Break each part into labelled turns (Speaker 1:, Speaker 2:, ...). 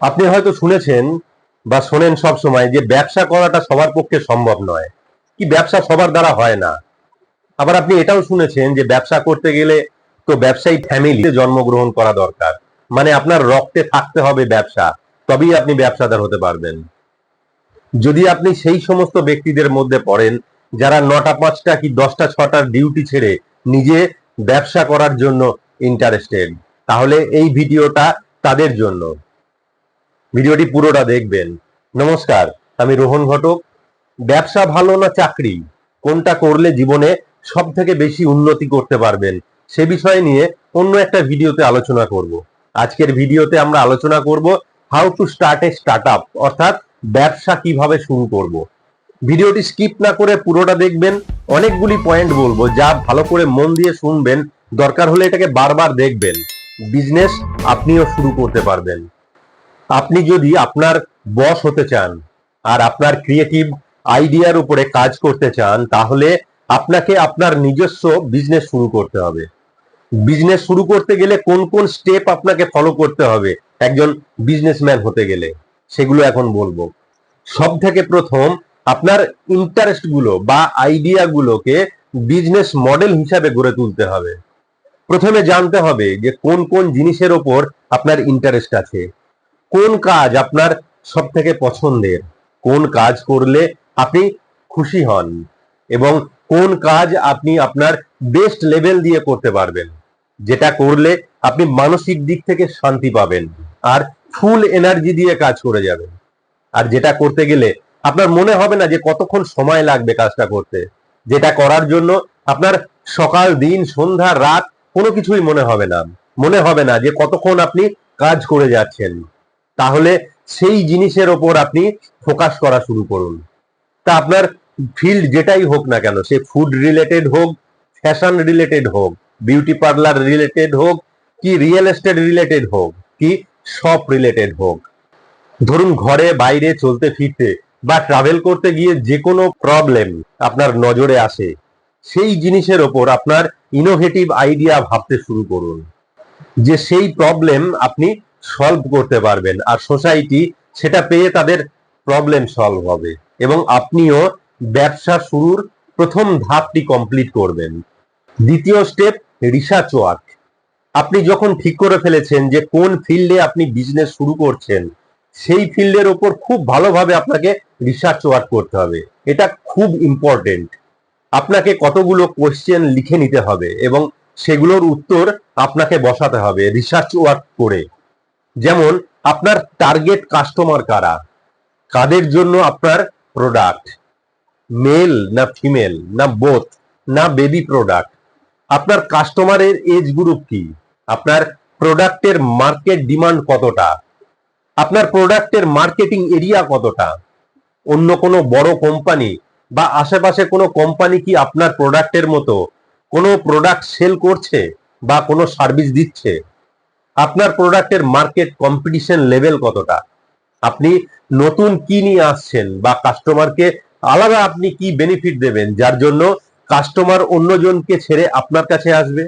Speaker 1: আপনি হয়তো শুনেছেন বা শোনেন সব সময় যে ব্যবসা করাটা সবার পক্ষে সম্ভব নয়, কি ব্যবসা সবার দ্বারা হয় না। আবার আপনি এটাও শুনেছেন যে ব্যবসা করতে গেলে তো ব্যবসায়ী ফ্যামিলিতে জন্মগ্রহণ করা দরকার, মানে আপনার রক্তে থাকতে হবে ব্যবসা, তবেই আপনি ব্যবসাদার হতে পারবেন। যদি আপনি সেই সমস্ত ব্যক্তিদের মধ্যে পড়েন যারা 9টা 5টা কি 10টা 6টার ডিউটি ছেড়ে নিজে ব্যবসা করার জন্য ইন্টারেস্টেড, তাহলে এই ভিডিওটা তাদের জন্য। ভিডিওটি পুরোটা দেখবেন। নমস্কার, আমি রোহন ঘটক। ব্যবসা ভালো না চাকরি, কোনটা করলে জীবনে সব থেকে বেশি উন্নতি করতে পারবেন, সে বিষয় নিয়ে অন্য একটা ভিডিওতে আলোচনা করব। আজকের ভিডিওতে আমরা আলোচনা করব how to start A startup, অর্থাৎ ব্যবসা কিভাবে শুরু করব। ভিডিওটি স্কিপ না করে পুরোটা দেখবেন। অনেকগুলি পয়েন্ট বলবো, যা ভালো করে মন দিয়ে শুনবেন, দরকার হলে এটাকে বারবার দেখবেন। বিজনেস আপনিও শুরু করতে পারবেন। আপনি যদি আপনার বস হতে চান আর আপনার ক্রিয়েটিভ আইডিয়ার উপরে কাজ করতে চান, তাহলে আপনাকে আপনার নিজস্ব বিজনেস শুরু করতে হবে। বিজনেস শুরু করতে গেলে কোন কোন স্টেপ আপনাকে ফলো করতে হবে একজন বিজনেসম্যান হতে গেলে, সেগুলো এখন বলবো। সব থেকে প্রথম, আপনার ইন্টারেস্ট গুলো বা আইডিয়া গুলোকে বিজনেস মডেল হিসাবে গড়ে তুলতে হবে। প্রথমে জানতে হবে যে কোন কোন জিনিসের ওপর আপনার ইন্টারেস্ট আছে, কোন কাজ আপনার সব থেকে পছন্দের, কোন কাজ করলে আপনি খুশি হন, এবং কোন কাজ আপনি আপনার বেস্ট লেভেল দিয়ে করতে পারবেন, যেটা করলে আপনি মানসিক দিক থেকে শান্তি পাবেন আর ফুল এনার্জি দিয়ে কাজ করে যাবেন। আর যেটা করতে গেলে আপনার মনে হবে না যে কতক্ষণ সময় লাগবে কাজটা করতে, যেটা করার জন্য আপনার সকাল দিন সন্ধ্যা রাত কোনো কিছুই মনে হবে না যে কতক্ষণ আপনি কাজ করে যাচ্ছেন। তাহলে সেই জিনিসের ওপর আপনি ফোকাস করা শুরু করুন। তা আপনার ফিল্ড যেটাই হোক না কেন, সে ফুড রিলেটেড হোক, ফ্যাশন রিলেটেড হোক, বিউটি পার্লার রিলেটেড হোক, কি রিয়েল এস্টেট রিলেটেড হোক, কি শপ রিলেটেড হোক, ধরুন ঘরে বাইরে চলতে ফিরতে বা ট্রাভেল করতে গিয়ে যে কোনো প্রবলেম আপনার নজরে আসে, সেই জিনিসের ওপর আপনার ইনোভেটিভ আইডিয়া ভাবতে শুরু করুন, যে সেই প্রবলেম আপনি সলভ করতে পারবেন আর সোসাইটি সেটা পেয়ে তাদের প্রবলেম সলভ হবে, এবং আপনিও ব্যবসা শুরুর প্রথম ধাপটি কমপ্লিট করবেন। দ্বিতীয় স্টেপ, রিসার্চ ওয়ার্ক। আপনি যখন ঠিক করে ফেলেছেন যে কোন ফিল্ডে আপনি বিজনেস শুরু করছেন, সেই ফিল্ডের ওপর খুব ভালোভাবে আপনাকে রিসার্চ ওয়ার্ক করতে হবে। এটা খুব ইম্পর্টেন্ট। আপনাকে কতগুলো কোশ্চেন লিখে নিতে হবে এবং সেগুলোর উত্তর আপনাকে বসাতে হবে রিসার্চ ওয়ার্ক করে। যেমন আপনার টার্গেট কাস্টমার কারা, কাদের জন্য আপনার প্রোডাক্ট, মেল না ফিমেল না বোথ না বেবি প্রোডাক্ট, আপনার কাস্টমারের এজ গ্রুপ কি, আপনার প্রোডাক্টের মার্কেট ডিমান্ড কতটা, আপনার প্রোডাক্টের মার্কেটিং এরিয়া কতটা, অন্য কোনো বড় কোম্পানি বা আশেপাশে কোনো কোম্পানি কি আপনার প্রোডাক্টের মতো কোনো প্রোডাক্ট সেল করছে বা কোনো সার্ভিস দিচ্ছে, আপনার প্রোডাক্টের মার্কেট কম্পিটিশন লেভেল কতটা, আপনি নতুন কি নিয়ে আসছেন বা কাস্টমারকে আলাদা আপনি কি বেনিফিট দেবেন যার জন্য কাস্টমার অন্যজনকে ছেড়ে আপনার কাছে আসবে।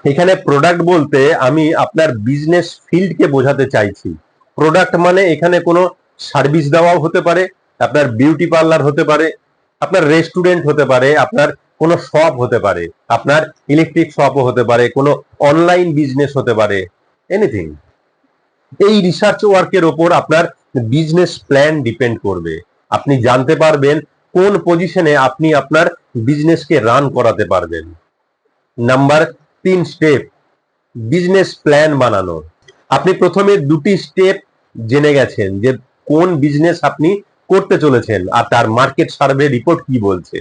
Speaker 1: এখানে প্রোডাক্ট বলতে আমি আপনার বিজনেস ফিল্ডকে বোঝাতে চাইছি। প্রোডাক্ট মানে এখানে কোনো সার্ভিস দেওয়াও হতে পারে, আপনার বিউটি পার্লার হতে পারে, আপনার রেস্টুরেন্ট হতে পারে, আপনার কোনো শপ হতে পারে, আপনার ইলেকট্রিক শপও হতে পারে, কোনো অনলাইন বিজনেস হতে পারে, এনিথিং। এই রিসার্চ ওয়ার্কের ওপর আপনার বিজনেস প্ল্যান ডিপেন্ড করবে। আপনি জানতে পারবেন কোন পজিশনে আপনি আপনার বিজনেসকে রান করাতে পারবেন। নাম্বার 3 স্টেপ, বিজনেস প্ল্যান বানানো। আপনি প্রথমে দুটি স্টেপ জেনে গেছেন যে কোন বিজনেস আপনি করতে চলেছেন আর তার মার্কেট সার্ভে রিপোর্ট কি বলছে।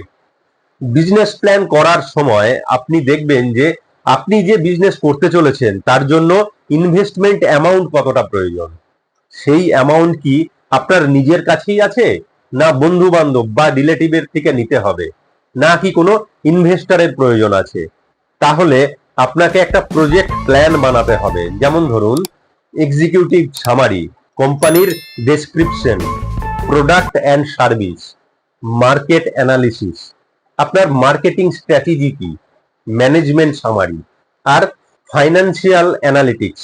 Speaker 1: বিজনেস প্ল্যান করার সময় আপনি দেখবেন যে আপনি যে বিজনেস করতে চলেছেন তার জন্য ইনভেস্টমেন্ট অ্যামাউন্ট কতটা প্রয়োজন, সেই অ্যামাউন্ট কি আপনার নিজের কাছেই আছে, না বন্ধু বান্ধব বা রিলেটিভের থেকে নিতে হবে, না কি কোনো ইনভেস্টরের প্রয়োজন আছে। তাহলে আপনাকে একটা প্রজেক্ট প্ল্যান বানাতে হবে। যেমন ধরুন এক্সিকিউটিভ সামারি, কোম্পানির description, product and service, market analysis, আপনার মার্কেটিং স্ট্র্যাটেজি কি, ম্যানেজমেন্ট সামারি, আর ফাইন্যান্সিয়াল অ্যানালিটিক্স,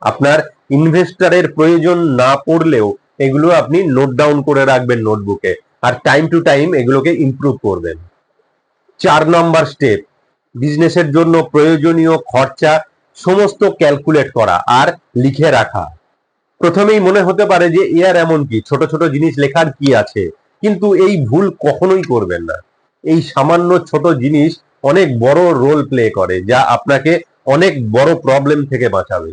Speaker 1: আপনার ইনভেস্টরের প্রয়োজন না পড়লেও এগুলো আপনি নোট ডাউন করে রাখবেন নোটবুকে, আর টাইম টু টাইম এগুলোকে ইমপ্রুভ করবেন। 4 নম্বর স্টেপ, বিজনেসের জন্য প্রয়োজনীয় খরচা সমস্ত ক্যালকুলেট করা আর লিখে রাখা। প্রথমেই মনে হতে পারে যে আর এমন কি, ছোট ছোট জিনিস লেখার কি আছে, কিন্তু এই ভুল কখনোই করবেন না। এই সামান্য ছোট জিনিস অনেক বড় রোল প্লে করে, যা আপনাকে অনেক বড় প্রবলেম থেকে বাঁচাবে।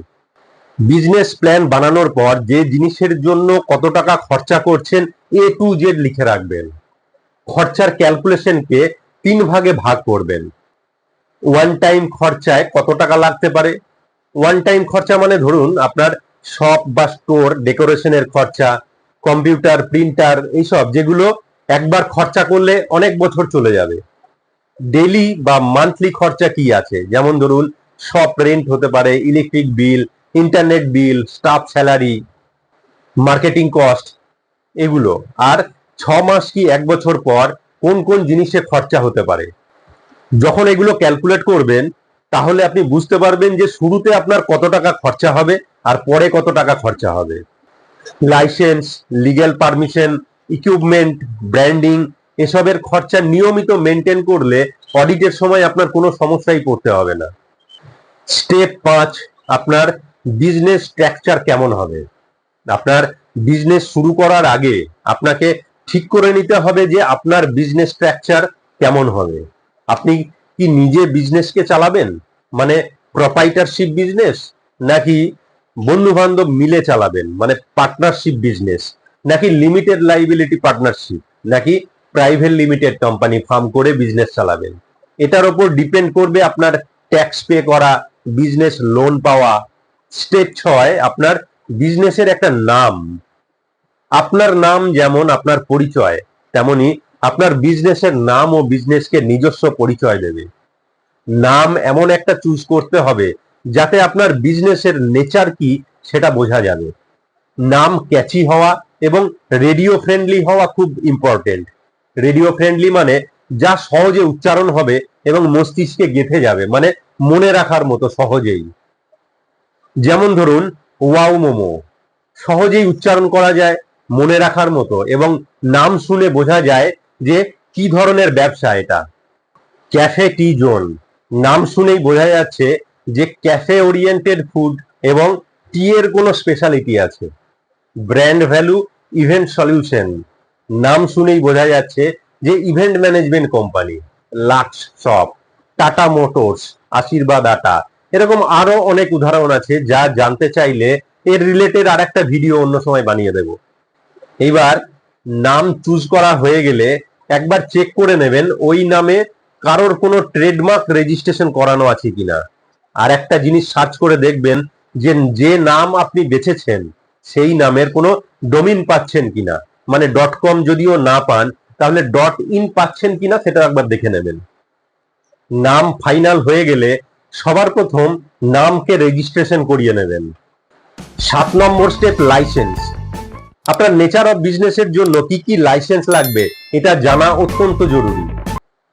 Speaker 1: বিজনেস প্ল্যান বানানোর পর যে জিনিসের জন্য কত টাকা খরচা করছেন A to Z লিখে রাখবেন। খরচার ক্যালকুলেশনকে 3 ভাগে ভাগ করবেন। ওয়ান টাইম খরচায় কত টাকা লাগতে পারে। ওয়ান টাইম খরচা মানে ধরুন আপনার শপ বা স্টোর ডেকোরেশনের খরচা, কম্পিউটার, প্রিন্টার, এইসব যেগুলো একবার খরচা করলে অনেক বছর চলে যাবে। ডেইলি বা মান্থলি খরচা কি আছে, যেমন ধরুন শপ রেন্ট হতে পারে, electric bill, internet bill, staff salary, marketing cost, এগুলো। আর 6 মাস কি 1 বছর পর কোন কোন জিনিসে খরচা হতে পারে। যখন এগুলো ক্যালকুলেট করবেন তাহলে আপনি বুঝতে পারবেন যে শুরুতে আপনার কত টাকা খরচা হবে আর পরে কত টাকা খরচা হবে। Licence, legal permission, equipment, branding, এসবের খরচা নিয়মিত মেনটেন করলে অডিটের সময় আপনার কোনো সমস্যায় পড়তে হবে না। স্টেপ 5, আপনার বিজনেস স্ট্রাকচার কেমন হবে। আপনার বিজনেস শুরু করার আগে আপনাকে ঠিক করে নিতে হবে যে আপনার বিজনেস স্ট্রাকচার কেমন হবে। আপনি কি নিজে বিজনেসকে চালাবেন, মানে প্রপাইটারশিপ বিজনেস, নাকি বন্ধু বান্ধব মিলে চালাবেন মানে পার্টনারশিপ বিজনেস, নাকি লিমিটেড লাইবিলিটি পার্টনারশিপ, নাকি প্রাইভেট লিমিটেড কোম্পানি ফার্ম করে বিজনেস চালাবেন। এটার উপর ডিপেন্ড করবে আপনার ট্যাক্স পে করা, বিজনেস লোন পাওয়া। স্টেপ 6, আপনার বিজনেসের একটা নাম। আপনার নাম যেমন আপনার পরিচয়, তেমনি আপনার বিজনেসের নাম ও বিজনেসকে নিজস্ব পরিচয় দেবে। নাম এমন একটা চুজ করতে হবে যাতে আপনার বিজনেসের নেচার কি সেটা বোঝা যাবে। নাম ক্যাচি হওয়া এবং রেডিও ফ্রেন্ডলি হওয়া খুব ইম্পর্টেন্ট। রেডিও ফ্রেন্ডলি মানে যা সহজে উচ্চারণ হবে এবং মস্তিষ্কে গেঁথে যাবে, মানে মনে রাখার মতো সহজেই। যেমন ধরুন ওয়াও মোমো, সহজেই উচ্চারণ করা যায়, মনে রাখার মতো, এবং নাম শুনে বোঝা যায় যে কি ধরনের ব্যবসা এটা। ক্যাফে টি জোন, নাম শুনেই বোঝা যাচ্ছে যে ক্যাফে ওরিয়েন্টেড ফুড এবং টি এর কোনো স্পেশালিটি আছে। ব্র্যান্ড ভ্যালু ইভেন্ট সলিউশন, নাম শুনেই বোঝা যাচ্ছে যে event management company. Lux shop, Tata Motors, Aashirvaad Atta, এরকম আরো অনেক উদাহরণ আছে, যা জানতে চাইলে এর রিলেটেড আর একটা ভিডিও অন্য সময় বানিয়ে দেব। এইবার নাম চুজ করা হয়ে গেলে একবার চেক করে নেবেন ওই নামে কারোর কোনো ট্রেডমার্ক রেজিস্ট্রেশন করানো আছে কিনা। আর একটা জিনিস সার্চ করে দেখবেন যে যে নাম আপনি বেছেছেন সেই নামের কোনো ডোমিন পাচ্ছেন কিনা, মানে .com যদিও না পান তাহলে .in পাচ্ছেন কিনা সেটা একবার দেখে নেবেন। নাম ফাইনাল হয়ে গেলে সবার প্রথম নামকে রেজিস্ট্রেশন করিয়ে নেবেন। 7 নম্বর স্টেপ, লাইসেন্স। আপনার নেচার অফ বিজনেসের জন্য কি কি লাইসেন্স লাগবে এটা জানা অত্যন্ত জরুরি।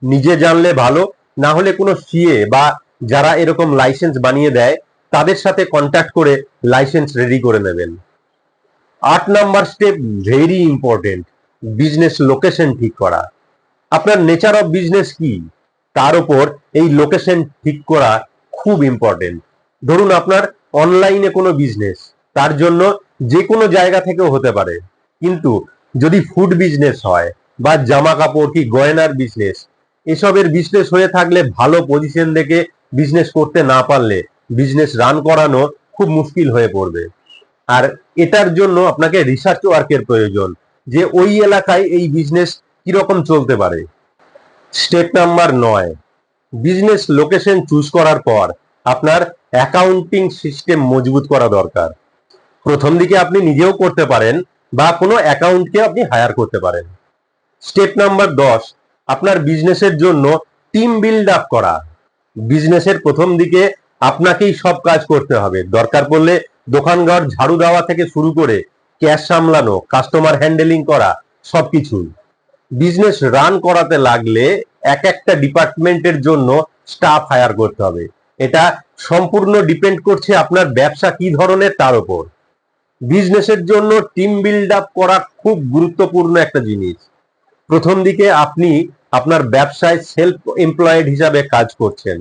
Speaker 1: নিজে জানলে ভালো, না হলে কোনো সিএ বা যারা এরকম লাইসেন্স বানিয়ে দেয় তাদের সাথে কন্ট্যাক্ট করে লাইসেন্স রেডি করে নেবেন। 8 number step very important, business location ঠিক করা। আপনার নেচার অফ বিজনেস কি তার উপর এই লোকেশন ঠিক করা খুব ইম্পর্টেন্ট। ধরুন আপনার অনলাইনে কোনো বিজনেস, তার জন্য যে কোনো জায়গা থেকেও হতে পারে, কিন্তু যদি ফুড বিজনেস হয় বা জামা কাপড় কি গয়নার বিজনেস, এসবের বিজনেস হয়ে থাকলে ভালো পজিশন দেখে বিজনেস করতে না পারলে বিজনেস রান করানো খুব মুশকিল হয়ে পড়বে। আর এটার জন্য আপনাকে রিসার্চ ওয়ার্কের প্রয়োজন, যে ওই এলাকায় এই বিজনেস কিরকম চলতে পারে। Step number 9, business location choose করার পর আপনার অ্যাকাউন্টিং সিস্টেম মজবুত করা দরকার। প্রথম দিকে আপনি নিজেও করতে পারেন বা কোনো অ্যাকাউন্টকে আপনি হায়ার করতে পারেন। স্টেপ নাম্বার 10, আপনার বিজনেসের জন্য টিম বিল্ড আপ করা। বিজনেসের প্রথম দিকে আপনাকেই সব কাজ করতে হবে, দরকার পড়লে দোকানঘর ঝাড়ু দেওয়া থেকে শুরু করে ক্যাশ সামলানো, কাস্টমার হ্যান্ডেলিং করা, সবকিছু। বিজনেস রান করাতে লাগলে এক একটা ডিপার্টমেন্টের জন্য স্টাফ হায়ার করতে হবে। এটা সম্পূর্ণ ডিপেন্ড করছে আপনার ব্যবসা কি ধরনের তার উপর। বিজনেসের জন্য টিম বিল্ড আপ করা খুব গুরুত্বপূর্ণ একটা জিনিস। প্রথম দিকে আপনি আপনার ব্যবসায় সেলফ এমপ্লয়েড হিসাবে কাজ করছেন,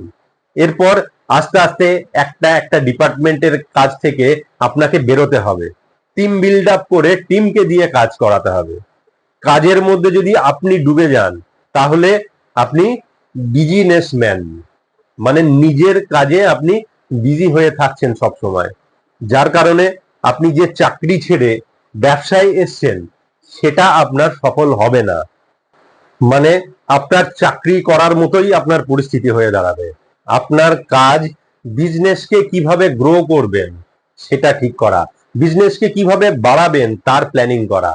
Speaker 1: এরপর আস্তে আস্তে একটা একটা ডিপার্টমেন্টের কাজ থেকে আপনাকে বেরোতে হবে, টিম বিল্ড আপ করে টিমকে দিয়ে কাজ করাতে হবে। কাজের মধ্যে যদি আপনি ডুবে যান তাহলে আপনি বিজিনেসম্যান, মানে নিজের কাজে আপনি বিজি হয়ে থাকছেন সব সময়, যার কারণে আপনি যে চাকরি ছেড়ে ব্যবসায় এসছেন সেটা আপনার সফল হবে না। মানে আপনার চাকরি করার মতোই আপনার পরিস্থিতি হয়ে দাঁড়াবে। আপনার কাজ বিজনেসকে কিভাবে গ্রো করবেন সেটা ঠিক করা, বিজনেসকে কিভাবে বাড়াবেন তার প্ল্যানিং করা,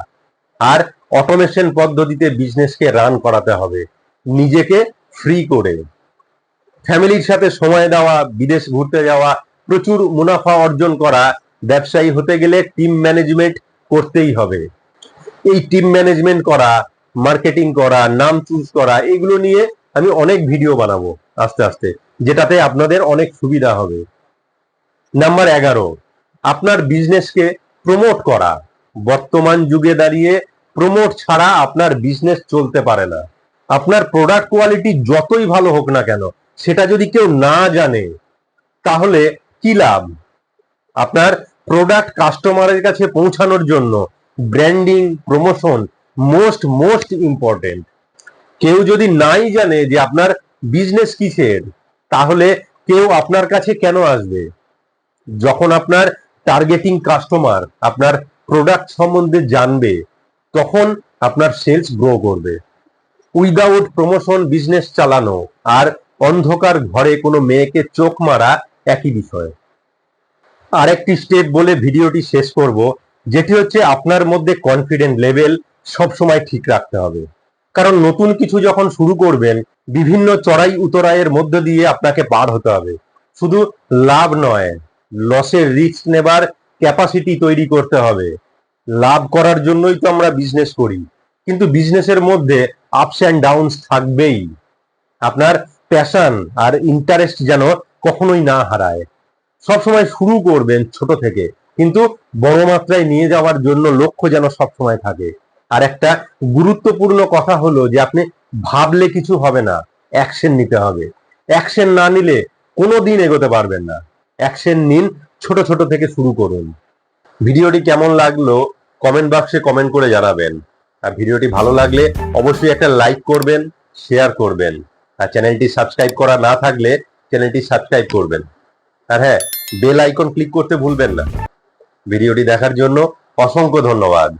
Speaker 1: আর অটোমেশন পদ্ধতিতে বিজনেসকে রান করাতে হবে নিজেকে ফ্রি করে। ফ্যামিলির সাথে সময় দেওয়া, বিদেশ ঘুরতে যাওয়া, প্রচুর মুনাফা অর্জন করা। ব্যবসায়ী হতে গেলে টিম ম্যানেজমেন্ট করতেই হবে। এই টিম ম্যানেজমেন্ট করা, মার্কেটিং করা, নাম চুজ করা, এগুলো নিয়ে আমি অনেক ভিডিও বানাবো আস্তে আস্তে, যেটাতে আপনাদের অনেক সুবিধা হবে। নাম্বার 11, আপনার বিজনেসকে প্রমোট করা। বর্তমান যুগে দাঁড়িয়ে প্রমোট ছাড়া আপনার বিজনেস চলতে পারে না। আপনার প্রোডাক্ট কোয়ালিটি যতই ভালো হোক না কেন, সেটা যদি কেউ না জানে তাহলে কি লাভ? আপনার প্রোডাক্ট কাস্টমারের কাছে পৌঁছানোর জন্য ব্র্যান্ডিং, প্রমোশন মোস্ট ইম্পর্টেন্ট। কেউ যদি নাই জানে যে আপনার বিজনেস কিসের, তাহলে কেউ আপনার কাছে কেন আসবে? যখন আপনার টার্গেটিং কাস্টমার আপনার প্রোডাক্ট সম্বন্ধে জানবে, তখন আপনার সেলস গ্রো করবে। উইদাউট প্রমোশন বিজনেস চালানো আর অন্ধকার ঘরে কোনো মেয়েকে চোখ মারা একই বিষয়। আরেকটি স্টেপ বলে ভিডিওটি শেষ করব, যেটি হচ্ছে আপনার মধ্যে কনফিডেন্ট লেভেল সবসময় ঠিক রাখতে হবে। কারণ নতুন কিছু যখন শুরু করবেন, বিভিন্ন চড়াই উতরাইয়ের মধ্য দিয়ে আপনাকে পার হতে হবে। শুধু লাভ নয়, লসের রিস্ক নেবার ক্যাপাসিটি তৈরি করতে হবে। লাভ করার জন্যই তো আমরা বিজনেস করি, কিন্তু বিজনেসের মধ্যে আপস অ্যান্ড ডাউনস থাকবেই। আপনার প্যাশন আর ইন্টারেস্ট যেন কখনোই না হারায়। সবসময় শুরু করবেন ছোট থেকে, কিন্তু বড় মাত্রায় নিয়ে যাওয়ার জন্য লক্ষ্য যেন সবসময় থাকে। আর একটা গুরুত্বপূর্ণ কথা হলো যে আপনি ভাবলে কিছু হবে না, অ্যাকশন নিতে হবে। অ্যাকশন না নিলে কোনোদিন এগোতে পারবেন না। অ্যাকশন নিন, ছোট ছোট থেকে শুরু করুন। ভিডিওটি কেমন লাগলো কমেন্ট বক্সে কমেন্ট করে জানাবেন। আর ভিডিওটি ভালো লাগলে অবশ্যই একটা লাইক করবেন, শেয়ার করবেন, আর চ্যানেলটি সাবস্ক্রাইব করা না থাকলে চ্যানেলটি সাবস্ক্রাইব করবেন। আর হ্যাঁ, বেল আইকন ক্লিক করতে ভুলবেন না। ভিডিওটি দেখার জন্য অসংখ্য ধন্যবাদ।